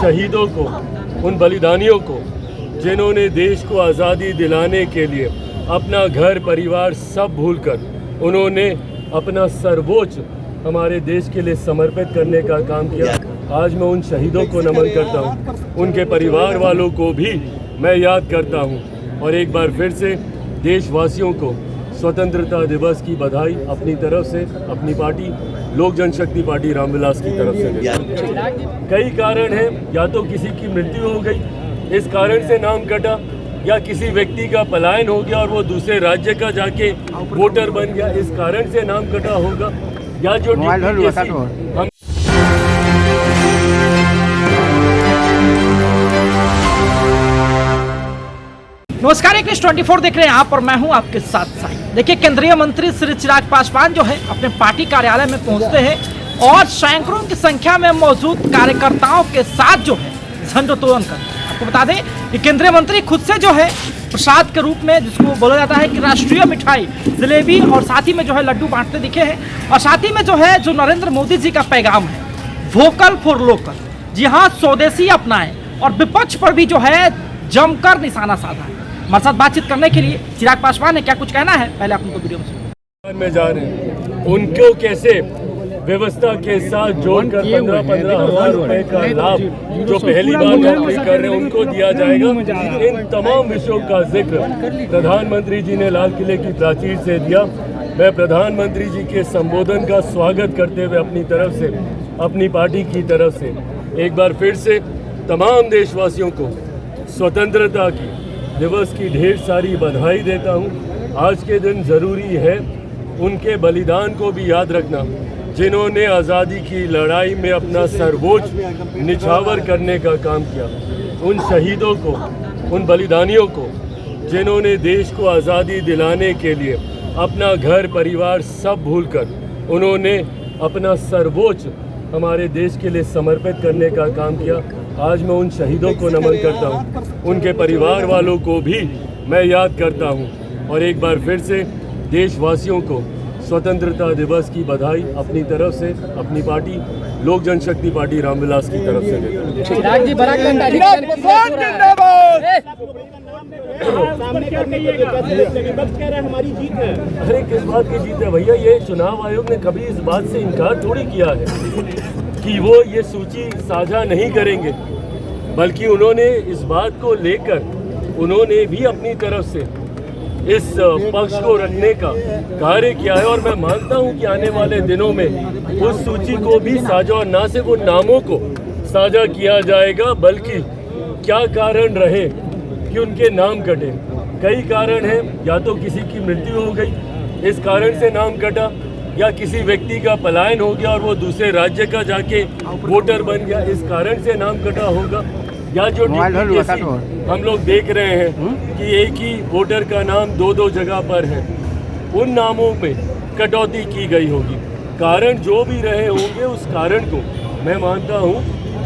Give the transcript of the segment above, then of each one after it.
शहीदों को, उन बलिदानियों को, जिन्होंने देश को आज़ादी दिलाने के लिए अपना घर परिवार सब भूलकर उन्होंने अपना सर्वोच्च हमारे देश के लिए समर्पित करने का काम किया। आज मैं उन शहीदों को नमन करता हूं, उनके परिवार वालों को भी मैं याद करता हूं और एक बार फिर से देशवासियों को स्वतंत्रता दिवस की बधाई अपनी तरफ से, अपनी पार्टी लोक जनशक्ति पार्टी रामविलास की तरफ से देता हूं। कई कारण हैं, या तो किसी की मृत्यु हो गई, इस कारण से नाम कटा, या किसी व्यक्ति का पलायन हो गया और वो दूसरे राज्य का जाके वोटर बन गया, इस कारण से नाम कटा होगा, या जो हम नमस्कार, एक 24 देख रहे हैं आप और मैं हूं आपके साथ साई। देखिए, केंद्रीय मंत्री श्री चिराग पासवान जो है अपने पार्टी कार्यालय में पहुंचते हैं और सैकड़ों की संख्या में मौजूद कार्यकर्ताओं के साथ जो है झंडोत्तोलन करते हैं। आपको बता दें कि केंद्रीय मंत्री खुद से जो है प्रसाद के रूप में, जिसको बोला जाता है कि राष्ट्रीय मिठाई जलेबी, और साथ ही में जो है लड्डू बांटते दिखे हैं। और साथ ही में जो है जो नरेंद्र मोदी जी का पैगाम है, वोकल फॉर लोकल, जी हाँ, स्वदेशी अपनाएं, और विपक्ष पर भी जो है जमकर निशाना साधा है। हमारे साथ बातचीत करने के लिए चिराग पासवान ने क्या कुछ कहना है, पहले आप उनको वीडियो में जा रहे हैं। उनको कैसे व्यवस्था के साथ जोड़कर 15-15 हज़ार रुपए का लाभ जो पहली बार नौकरी कर रहे हैं उनको दिया जाएगा। इन तमाम विषयों का जिक्र प्रधानमंत्री जी ने लाल किले की प्राचीर से दिया। मैं प्रधानमंत्री जी के संबोधन का स्वागत करते हुए अपनी तरफ से, अपनी पार्टी की तरफ से एक बार फिर से तमाम देशवासियों को स्वतंत्रता की दिवस की ढेर सारी बधाई देता हूँ। आज के दिन ज़रूरी है उनके बलिदान को भी याद रखना, जिन्होंने आज़ादी की लड़ाई में अपना सर्वोच्च निछावर करने का काम किया। उन शहीदों को, उन बलिदानियों को, जिन्होंने देश को आज़ादी दिलाने के लिए अपना घर परिवार सब भूलकर उन्होंने अपना सर्वोच्च हमारे देश के लिए समर्पित करने का काम किया। आज मैं उन शहीदों को नमन करता हूं, उनके परिवार वालों को भी मैं याद करता हूं और एक बार फिर से देशवासियों को स्वतंत्रता दिवस की बधाई अपनी तरफ से, अपनी पार्टी लोक जनशक्ति पार्टी रामविलास की तरफ से देता हमारी जीत है। अरे किस बात की जीत है भैया? ये चुनाव आयोग ने कभी इस बात से इनकार थोड़ी किया है कि वो ये सूची साझा नहीं करेंगे, बल्कि उन्होंने इस बात को लेकर उन्होंने भी अपनी तरफ से इस पक्ष को रखने का कार्य किया है। और मैं मानता हूं कि आने वाले दिनों में उस सूची को भी साझा, और न सिर्फ उन नामों को साझा किया जाएगा, बल्कि क्या कारण रहे कि उनके नाम कटे। कई कारण हैं, या तो किसी की मृत्यु हो गई, इस कारण से नाम कटा, या किसी व्यक्ति का पलायन हो गया और वो दूसरे राज्य का जाके वोटर बन गया, इस कारण से नाम कटा होगा, या जो हम लोग देख रहे हैं कि एक ही वोटर का नाम 2-2 जगह पर है, उन नामों में कटौती की गई होगी। कारण जो भी रहे होंगे, उस कारण को मैं मानता हूं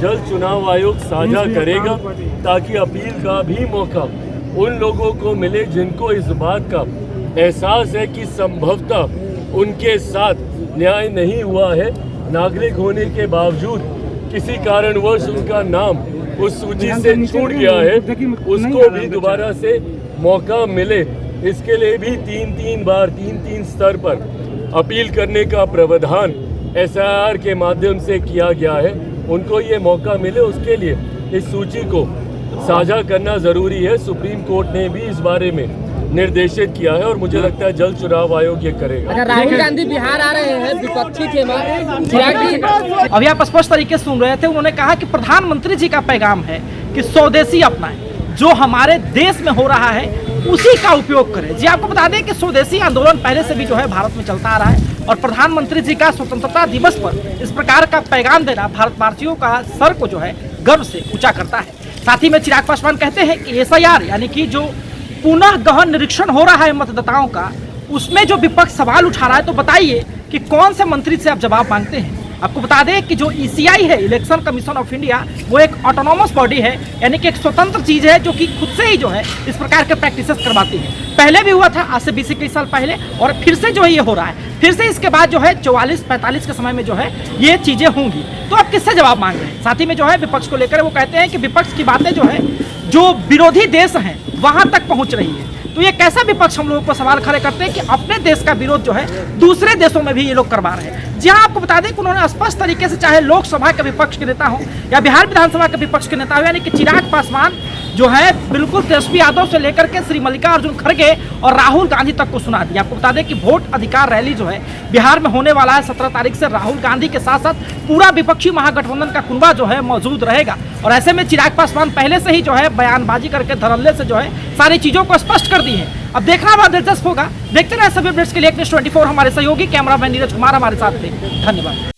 जल्द चुनाव आयोग साझा करेगा, ताकि अपील का भी मौका उन लोगों को मिले जिनको इस बात का एहसास है कि संभवतः उनके साथ न्याय नहीं हुआ है। नागरिक होने के बावजूद किसी कारणवश उनका नाम उस सूची से छूट गया है, उसको भी दोबारा से मौका मिले। इसके लिए भी 3-3 बार 3-3 स्तर पर अपील करने का प्रावधान SIR के माध्यम से किया गया है। उनको ये मौका मिले, उसके लिए इस सूची को साझा करना ज़रूरी है। सुप्रीम कोर्ट ने भी इस बारे में निर्देशित किया है और मुझे लगता है जल्द चुनाव आयोग ये करेगा। अगर राहुल गांधी बिहार आ रहे हैं विपक्षी के अभी आप स्पष्ट तरीके से सुन रहे थे, उन्होंने कहा कि प्रधानमंत्री जी का पैगाम है कि स्वदेशी अपनाएं, जो हमारे देश में हो रहा है उसी का उपयोग करें। जी आपको बता दें कि स्वदेशी आंदोलन पहले से भी जो है भारत में चलता आ रहा है, और प्रधानमंत्री जी का स्वतंत्रता दिवस पर इस प्रकार का पैगाम देना भारतवासियों का सर को जो है गर्व से ऊंचा करता है। साथ ही में चिराग पासवान कहते हैं कि SIR यानी कि जो पुनः गहन निरीक्षण हो रहा है मतदाताओं का, उसमें जो विपक्ष सवाल उठा रहा है, तो बताइए कि कौन से मंत्री से आप जवाब मांगते हैं। आपको बता दें कि जो ECI है, इलेक्शन कमीशन ऑफ इंडिया, वो एक ऑटोनॉमस बॉडी है, यानी कि एक स्वतंत्र चीज है जो कि खुद से ही जो है इस प्रकार के प्रैक्टिसेस करवाती है। पहले भी हुआ था आज से 20-21 साल पहले, और फिर से जो है ये हो रहा है। फिर से इसके बाद जो है 44-45 के समय में जो है ये चीजें होंगी। तो आप किससे जवाब मांग रहे हैं? साथ ही में जो है विपक्ष को लेकर वो कहते हैं कि विपक्ष की बातें जो है जो विरोधी देश हैं वहां तक पहुंच रही है। तो ये कैसा विपक्ष हम लोगों को सवाल खड़े करते हैं कि अपने देश का विरोध जो है दूसरे देशों में भी ये लोग करवा रहे हैं। जहां आपको बता दें कि उन्होंने स्पष्ट तरीके से, चाहे लोकसभा के विपक्ष के नेता हो या बिहार विधानसभा के विपक्ष के नेता हो, यानी कि चिराग पासवान जो है बिल्कुल तेजस्वी यादव से लेकर के श्री मल्लिकार्जुन खड़गे और राहुल गांधी तक को सुना दिया। आपको बता दें कि वोट अधिकार रैली जो है बिहार में होने वाला है 17 तारीख से। राहुल गांधी के साथ साथ पूरा विपक्षी महागठबंधन का कुनबा जो है मौजूद रहेगा, और ऐसे में चिराग पासवान पहले से ही जो है बयानबाजी करके धड़ल्ले से जो है सारी चीजों को स्पष्ट कर दी है। अब देखना बड़ा दिलचस्प होगा। देखते रहे सभी अपडेट्स के लिए News 24 हमारे सहयोगी कैमरामैन नीरज कुमार हमारे साथ थे। धन्यवाद।